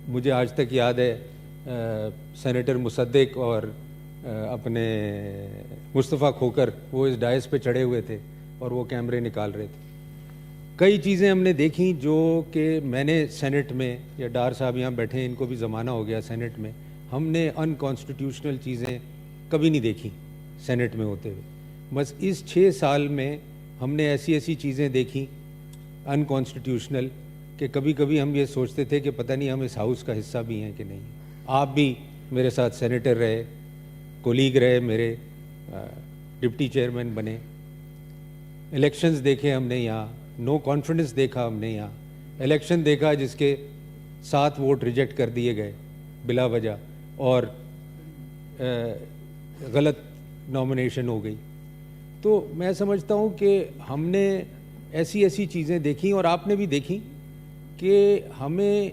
مجھے آج تک یاد ہے سینیٹر مصدق اور اپنے مصطفیٰ کھوکر وہ اس ڈائس پہ چڑھے ہوئے تھے اور وہ کیمرے نکال رہے تھے. کئی چیزیں ہم نے دیکھیں جو کہ میں نے سینٹ میں, یا ڈار صاحب یہاں بیٹھے ہیں ان کو بھی زمانہ ہو گیا سینٹ میں, ہم نے ان کانسٹیٹیوشنل چیزیں کبھی نہیں دیکھی سینٹ میں ہوتے ہوئے. بس اس 6 سال میں ہم نے ایسی چیزیں دیکھی ان کانسٹیٹیوشنل کہ کبھی کبھی ہم یہ سوچتے تھے کہ پتہ نہیں ہم اس ہاؤس کا حصہ بھی ہیں کہ نہیں. آپ بھی میرے ساتھ سینیٹر رہے, کولیگ رہے میرے, ڈپٹی چیئرمین بنے, الیکشنز دیکھے ہم نے یہاں, نو کانفیڈنس دیکھا ہم نے یہاں, الیکشن دیکھا جس کے 7 ووٹ ریجیکٹ کر دیے گئے بلا وجہ اور غلط نامینیشن ہو گئی. تو میں سمجھتا ہوں کہ ہم نے ایسی چیزیں دیکھیں اور آپ نے بھی دیکھی کہ ہمیں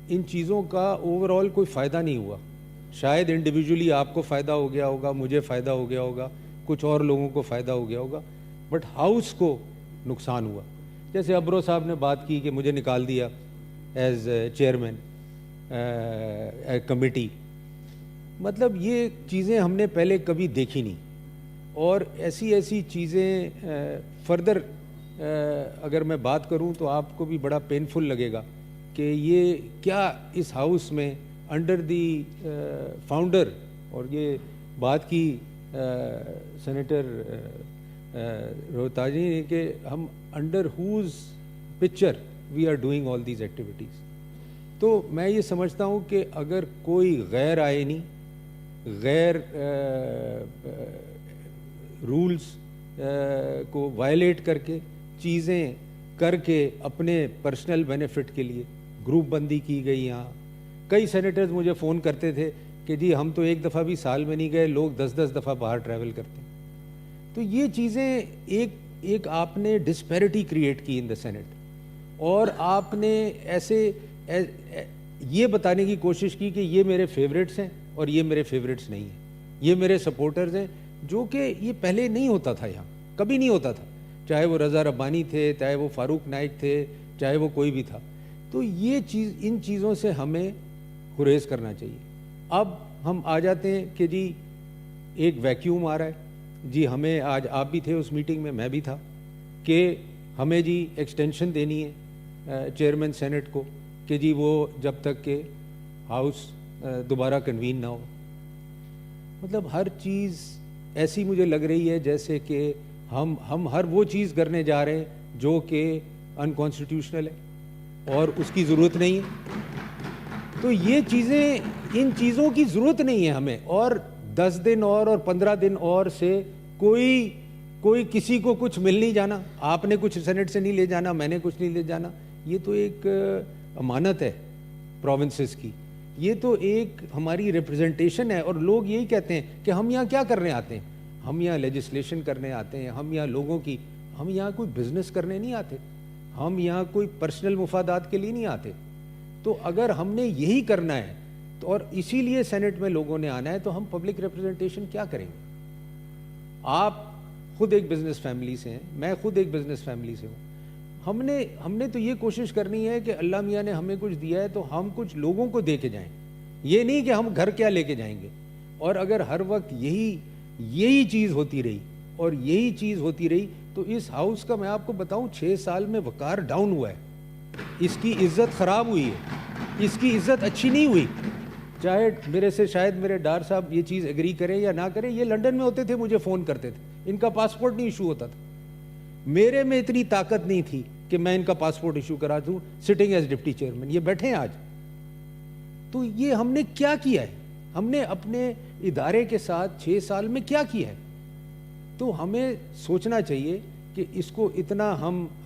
ان چیزوں کا اوور آل کوئی فائدہ نہیں ہوا. شاید انڈیویجولی آپ کو فائدہ ہو گیا ہوگا, مجھے فائدہ ہو گیا ہوگا, کچھ اور لوگوں کو فائدہ ہو گیا ہوگا, بٹ ہاؤس کو نقصان ہوا. جیسے ابرو صاحب نے بات کی کہ مجھے نکال دیا ایز چیئرمین کمیٹی. مطلب یہ چیزیں ہم نے پہلے کبھی دیکھی نہیں, اور ایسی چیزیں فردر اگر میں بات کروں تو آپ کو بھی بڑا پینفل لگے گا کہ یہ کیا اس ہاؤس میں انڈر دی فاؤنڈر, اور یہ بات کی سینیٹر روہتاجی نے کہ ہم under whose picture we are doing all these activities. تو میں یہ سمجھتا ہوں کہ اگر کوئی غیر آئینی, غیر رولز کو وائلیٹ کر کے, چیزیں کر کے اپنے پرسنل بینیفٹ کے لیے گروپ بندی کی گئی. یہاں کئی سینیٹرز مجھے فون کرتے تھے کہ جی ہم تو ایک دفعہ بھی سال میں نہیں گئے, لوگ 10 دفعہ باہر ٹریول کرتے ہیں. تو یہ چیزیں ایک آپ نے ڈسپیرٹی کریٹ کی ان دا سینٹ, اور آپ نے ایسے یہ بتانے کی کوشش کی کہ یہ میرے فیوریٹس ہیں اور یہ میرے فیوریٹس نہیں ہیں, یہ میرے سپورٹرز ہیں, جو کہ یہ پہلے نہیں ہوتا تھا, یہاں کبھی نہیں ہوتا تھا, چاہے وہ رضا ربانی تھے, چاہے وہ فاروق نائک تھے, چاہے وہ کوئی بھی تھا. تو یہ ان چیزوں سے ہمیں گریز کرنا چاہیے. اب ہم آ جاتے ہیں کہ جی ایک ویکیوم آ رہا ہے, جی ہمیں آج آپ بھی تھے اس میٹنگ میں, میں بھی تھا, کہ ہمیں جی ایکسٹینشن دینی ہے چیئرمین سینٹ کو کہ جی وہ جب تک کہ ہاؤس دوبارہ کنوین نہ ہو. مطلب ہر چیز ایسی مجھے لگ رہی ہے جیسے کہ ہم ہر وہ چیز کرنے جا رہے ہیں جو کہ ان کانسٹیٹیوشنل ہے اور اس کی ضرورت نہیں ہے. تو یہ چیزیں, ان چیزوں کی ضرورت نہیں ہے ہمیں, اور 10 دن اور 15 دن اور سے کوئی کسی کو کچھ مل نہیں جانا. آپ نے کچھ سینٹ سے نہیں لے جانا, میں نے کچھ نہیں لے جانا. یہ تو ایک امانت ہے پروونسز کی, یہ تو ایک ہماری ریپرزنٹیشن ہے, اور لوگ یہی کہتے ہیں کہ ہم یہاں کیا کرنے آتے ہیں, ہم یہاں لیجسلیشن کرنے آتے ہیں, ہم یہاں لوگوں کی, ہم یہاں کوئی بزنس کرنے نہیں آتے, ہم یہاں کوئی پرسنل مفادات کے لیے نہیں آتے. تو اگر ہم نے یہی کرنا ہے تو, اور اسی لیے سینٹ میں لوگوں نے آنا ہے, تو ہم پبلک ریپرزنٹیشن کیا کریں گے؟ آپ خود ایک بزنس فیملی سے ہیں, میں خود ایک بزنس فیملی سے ہوں. ہم نے تو یہ کوشش کرنی ہے کہ اللہ میاں نے ہمیں کچھ دیا ہے تو ہم کچھ لوگوں کو دے کے جائیں, یہ نہیں کہ ہم گھر کیا لے کے جائیں گے. اور اگر ہر وقت یہی چیز ہوتی رہی اور یہی چیز ہوتی رہی تو اس ہاؤس کا, میں آپ کو بتاؤں, 6 سال میں وقار ڈاؤن ہوا ہے, اس کی عزت خراب ہوئی ہے, اس کی عزت اچھی نہیں ہوئی. چاہے میرے سے شاید میرے ڈار صاحب یہ چیز ایگری کریں یا نہ کریں, یہ لنڈن میں ہوتے تھے, مجھے فون کرتے تھے, ان کا پاسپورٹ نہیں ایشو ہوتا تھا. میرے میں اتنی طاقت نہیں تھی کہ میں ان کا پاسپورٹ ایشو کرا دوں سٹنگ ایز ڈپٹی چیئرمین. یہ بیٹھے ہیں آج. تو یہ ہم نے کیا کیا ہے, ہم نے اپنے ادارے کے ساتھ 6 سال میں کیا کیا ہے؟ تو ہمیں سوچنا چاہیے کہ اس کو اتنا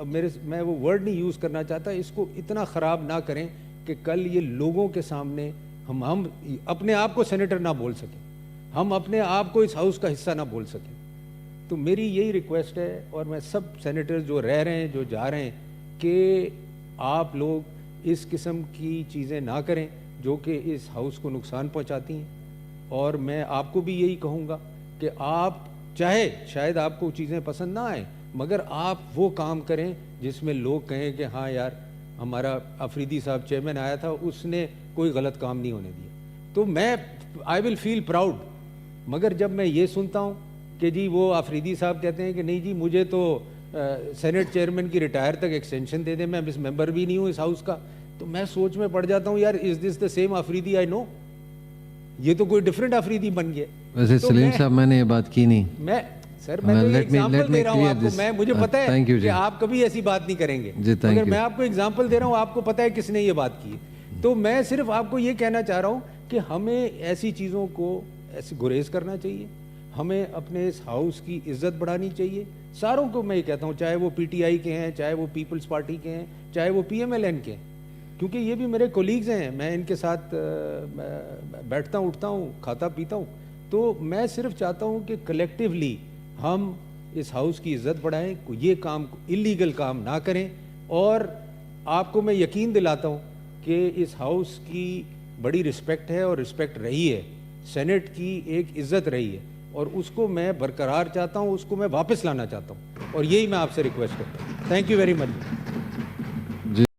میں وہ ورڈ نہیں یوز کرنا چاہتا, اس کو اتنا خراب نہ کریں کہ کل یہ لوگوں کے سامنے ہم اپنے آپ کو سینیٹر نہ بول سکیں, ہم اپنے آپ کو اس ہاؤس کا حصہ نہ بول سکیں. تو میری یہی ریکویسٹ ہے, اور میں سب سینیٹر جو رہ رہے ہیں, جو جا رہے ہیں, کہ آپ لوگ اس قسم کی چیزیں نہ کریں جو کہ اس ہاؤس کو نقصان پہنچاتی ہیں. اور میں آپ کو بھی یہی کہوں گا کہ آپ چاہے شاید آپ کو چیزیں پسند نہ آئیں, مگر آپ وہ کام کریں جس میں لوگ کہیں کہ ہاں یار ہمارا آفریدی صاحب چیئرمین آیا تھا, اس نے کوئی غلط کام نہیں ہونے دیا. تو میں آئی ول فیل پراؤڈ. مگر جب میں یہ سنتا ہوں کہ جی وہ آفریدی صاحب کہتے ہیں کہ نہیں جی مجھے تو سینٹ چیئرمین کی ریٹائر تک ایکسٹینشن دے دیں, میں اس ممبر بھی نہیں ہوں اس ہاؤس کا, تو میں سوچ میں پڑ جاتا ہوں یار از دس دا سیم آفریدی آئی نو, یہ تو کوئی ڈفرینٹ آفریدی بن گیا. ویسے سلیم صاحب میں نے یہ بات کی نہیں. میں سر میں ایگزامپل دے رہا ہوں آپ کو, میں مجھے پتہ ہے کہ آپ کبھی ایسی بات نہیں کریں گے, مگر میں آپ کو ایگزامپل دے رہا ہوں, آپ کو پتہ ہے کس نے یہ بات کی. تو میں صرف آپ کو یہ کہنا چاہ رہا ہوں کہ ہمیں ایسی چیزوں کو ایسے گریز کرنا چاہیے, ہمیں اپنے اس ہاؤس کی عزت بڑھانی چاہیے. ساروں کو میں یہ کہتا ہوں, چاہے وہ پی ٹی آئی کے ہیں, چاہے وہ پیپلز پارٹی کے ہیں, چاہے وہ پی ایم ایل این کے ہیں, کیونکہ یہ بھی میرے کولیگز ہیں, میں ان کے ساتھ بیٹھتا ہوں, اٹھتا ہوں, کھاتا پیتا ہوں. تو میں صرف چاہتا ہوں کہ کلیکٹیولی ہم اس ہاؤس کی عزت بڑھائیں, یہ کام اللیگل کام نہ کریں. اور آپ کو میں یقین دلاتا ہوں کہ اس ہاؤس کی بڑی رسپیکٹ ہے اور رسپیکٹ رہی ہے, سینٹ کی ایک عزت رہی ہے, اور اس کو میں برقرار چاہتا ہوں, اس کو میں واپس لانا چاہتا ہوں, اور یہی میں آپ سے ریکویسٹ کرتا ہوں. Thank you very much.